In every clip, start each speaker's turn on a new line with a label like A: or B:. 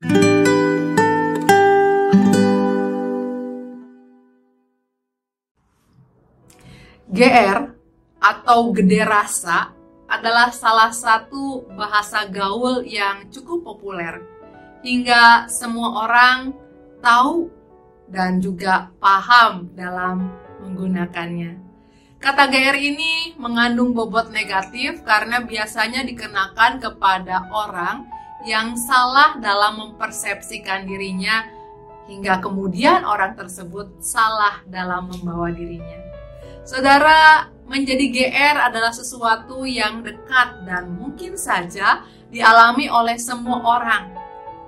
A: GR atau gede rasa adalah salah satu bahasa gaul yang cukup populer hingga semua orang tahu dan juga paham dalam menggunakannya. Kata GR ini mengandung bobot negatif karena biasanya dikenakan kepada orang yang salah dalam mempersepsikan dirinya hingga kemudian orang tersebut salah dalam membawa dirinya. Saudara, menjadi GR adalah sesuatu yang dekat dan mungkin saja dialami oleh semua orang.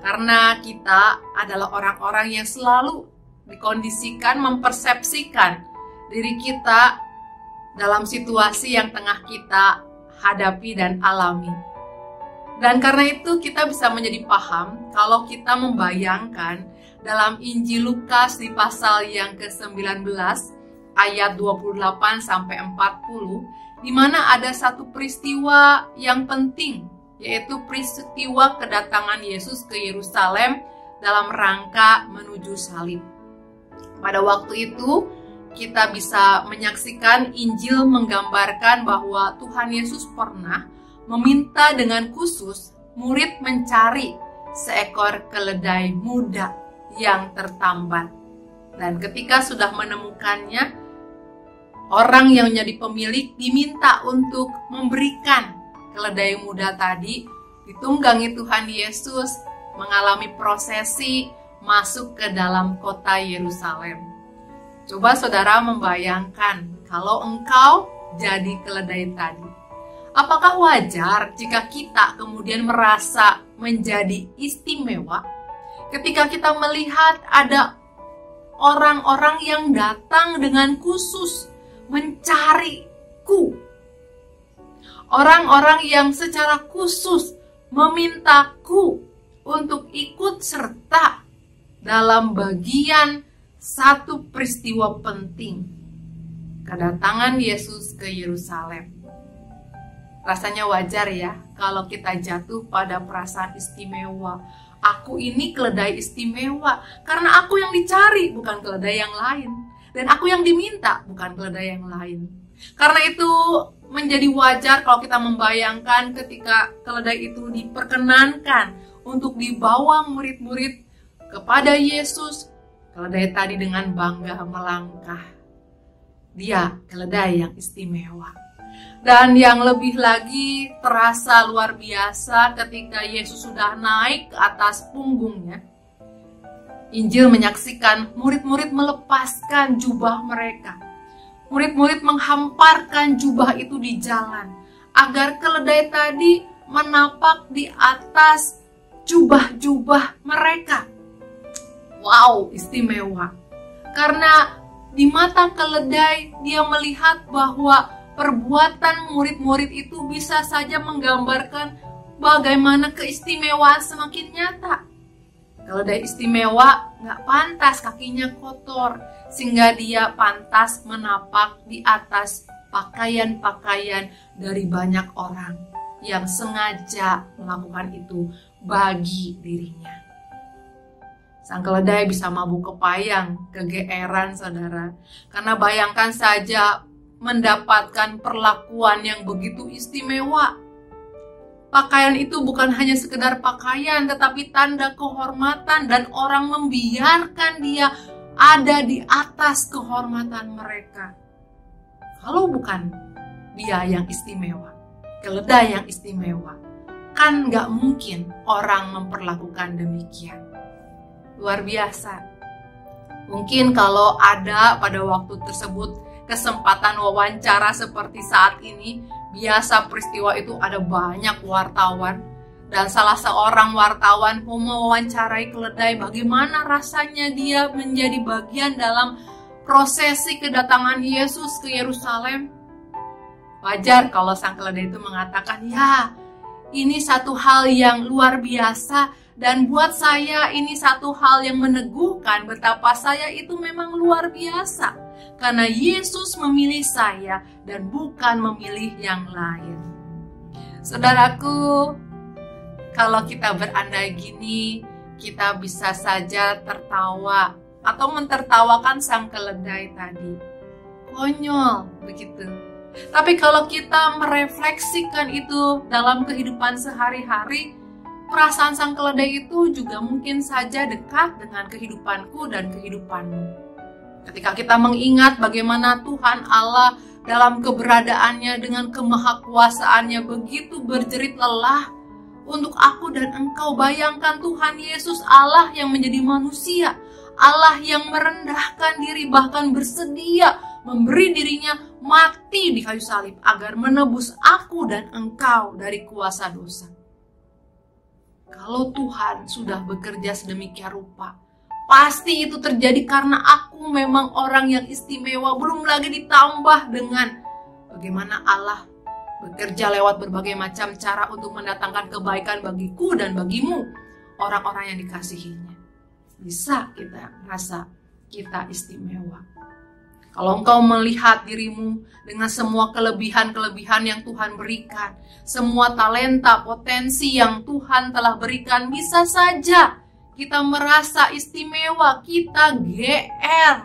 A: Karena kita adalah orang-orang yang selalu dikondisikan mempersepsikan diri kita dalam situasi yang tengah kita hadapi dan alami. Dan karena itu kita bisa menjadi paham kalau kita membayangkan dalam Injil Lukas di pasal yang ke-19 ayat 28 sampai 40, di mana ada satu peristiwa yang penting, yaitu peristiwa kedatangan Yesus ke Yerusalem dalam rangka menuju salib. Pada waktu itu, kita bisa menyaksikan Injil menggambarkan bahwa Tuhan Yesus pernah meminta dengan khusus murid mencari seekor keledai muda yang tertambat. Dan ketika sudah menemukannya, orang yang menjadi pemilik diminta untuk memberikan keledai muda tadi, ditunggangi Tuhan Yesus mengalami prosesi masuk ke dalam kota Yerusalem. Coba saudara membayangkan kalau engkau jadi keledai tadi. Apakah wajar jika kita kemudian merasa menjadi istimewa ketika kita melihat ada orang-orang yang datang dengan khusus mencariku? Orang-orang yang secara khusus memintaku untuk ikut serta dalam bagian satu peristiwa penting, kedatangan Yesus ke Yerusalem. Rasanya wajar ya kalau kita jatuh pada perasaan istimewa. Aku ini keledai istimewa karena aku yang dicari, bukan keledai yang lain. Dan aku yang diminta, bukan keledai yang lain. Karena itu menjadi wajar kalau kita membayangkan ketika keledai itu diperkenankan untuk dibawa murid-murid kepada Yesus. Keledai tadi dengan bangga melangkah. Dia keledai yang istimewa. Dan yang lebih lagi terasa luar biasa ketika Yesus sudah naik ke atas punggungnya. Injil menyaksikan murid-murid melepaskan jubah mereka. Murid-murid menghamparkan jubah itu di jalan agar keledai tadi menapak di atas jubah-jubah mereka. Wow, istimewa. Karena di mata keledai dia melihat bahwa perbuatan murid-murid itu bisa saja menggambarkan bagaimana keistimewaan semakin nyata. Keledai istimewa nggak pantas kakinya kotor, sehingga dia pantas menapak di atas pakaian-pakaian dari banyak orang yang sengaja melakukan itu bagi dirinya. Sang keledai bisa mabuk kepayang, kegeeran saudara. Karena bayangkan saja mendapatkan perlakuan yang begitu istimewa. Pakaian itu bukan hanya sekedar pakaian, tetapi tanda kehormatan, dan orang membiarkan dia ada di atas kehormatan mereka. Kalau bukan dia yang istimewa, keledai yang istimewa, kan gak mungkin orang memperlakukan demikian. Luar biasa. Mungkin kalau ada pada waktu tersebut kesempatan wawancara seperti saat ini, biasa peristiwa itu ada banyak wartawan, dan salah seorang wartawan mewawancarai keledai bagaimana rasanya dia menjadi bagian dalam prosesi kedatangan Yesus ke Yerusalem. Wajar kalau sang keledai itu mengatakan, ya ini satu hal yang luar biasa, dan buat saya ini satu hal yang meneguhkan betapa saya itu memang luar biasa. Karena Yesus memilih saya dan bukan memilih yang lain. Saudaraku, kalau kita berandai gini, kita bisa saja tertawa atau mentertawakan sang keledai tadi. Konyol begitu. Tapi kalau kita merefleksikan itu dalam kehidupan sehari-hari, perasaan sang keledai itu juga mungkin saja dekat dengan kehidupanku dan kehidupanmu. Ketika kita mengingat bagaimana Tuhan Allah dalam keberadaannya dengan kemahakuasaannya begitu berjerit lelah untuk aku dan engkau, bayangkan Tuhan Yesus Allah yang menjadi manusia, Allah yang merendahkan diri, bahkan bersedia memberi dirinya mati di kayu salib agar menebus aku dan engkau dari kuasa dosa. Kalau Tuhan sudah bekerja sedemikian rupa, pasti itu terjadi karena aku memang orang yang istimewa. Belum lagi ditambah dengan bagaimana Allah bekerja lewat berbagai macam cara untuk mendatangkan kebaikan bagiku dan bagimu, orang-orang yang dikasihinya. Bisa kita merasa kita istimewa. Kalau engkau melihat dirimu dengan semua kelebihan-kelebihan yang Tuhan berikan, semua talenta, potensi yang Tuhan telah berikan, bisa saja kita merasa istimewa, kita GR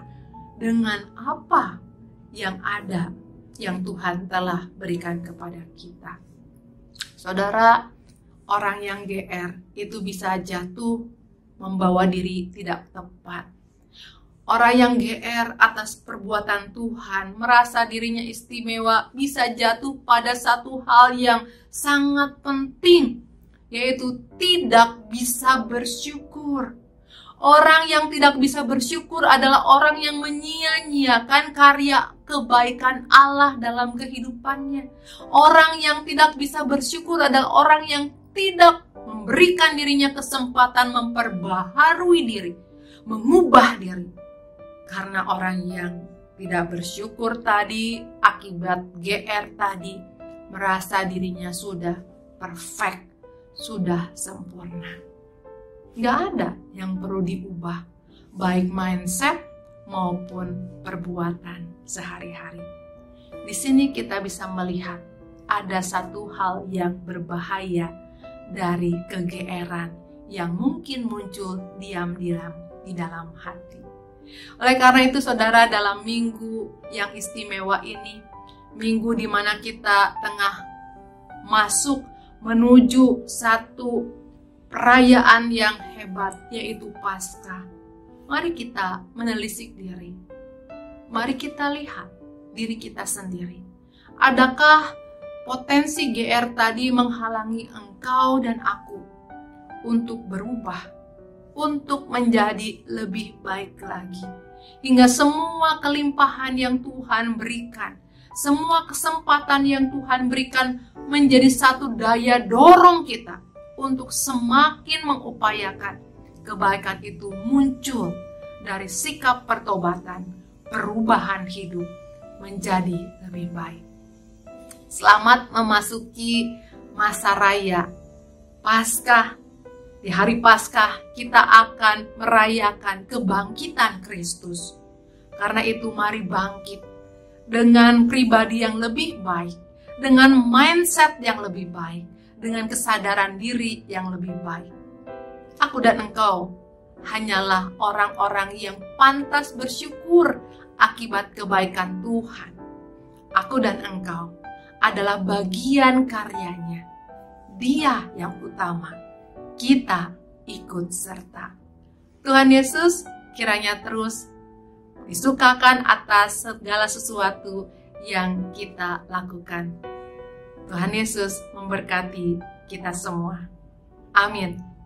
A: dengan apa yang ada, yang Tuhan telah berikan kepada kita. Saudara, orang yang GR itu bisa jatuh membawa diri tidak tepat. Orang yang GR atas perbuatan Tuhan, merasa dirinya istimewa, bisa jatuh pada satu hal yang sangat penting, yaitu tidak bisa bersyukur. Orang yang tidak bisa bersyukur adalah orang yang menyia-nyiakan karya kebaikan Allah dalam kehidupannya. Orang yang tidak bisa bersyukur adalah orang yang tidak memberikan dirinya kesempatan memperbaharui diri, mengubah diri. Karena orang yang tidak bersyukur tadi, akibat GR tadi, merasa dirinya sudah perfect, sudah sempurna. Gak ada yang perlu diubah, baik mindset maupun perbuatan sehari-hari. Di sini kita bisa melihat ada satu hal yang berbahaya dari kegeeran yang mungkin muncul diam-diam di dalam hati. Oleh karena itu, saudara, dalam minggu yang istimewa ini, minggu di mana kita tengah masuk menuju satu perayaan yang hebat, yaitu Paskah. Mari kita menelisik diri. Mari kita lihat diri kita sendiri. Adakah potensi GR tadi menghalangi engkau dan aku untuk berubah, untuk menjadi lebih baik lagi? Hingga semua kelimpahan yang Tuhan berikan, semua kesempatan yang Tuhan berikan menjadi satu daya dorong kita untuk semakin mengupayakan kebaikan itu muncul dari sikap pertobatan, perubahan hidup menjadi lebih baik. Selamat memasuki masa raya Paskah. Di hari Paskah kita akan merayakan kebangkitan Kristus. Karena itu mari bangkit dengan pribadi yang lebih baik, dengan mindset yang lebih baik, dengan kesadaran diri yang lebih baik. Aku dan engkau hanyalah orang-orang yang pantas bersyukur akibat kebaikan Tuhan. Aku dan engkau adalah bagian karyanya. Dia yang utama. Kita ikut serta. Tuhan Yesus kiranya terus disukakan atas segala sesuatu yang kita lakukan. Tuhan Yesus memberkati kita semua. Amin.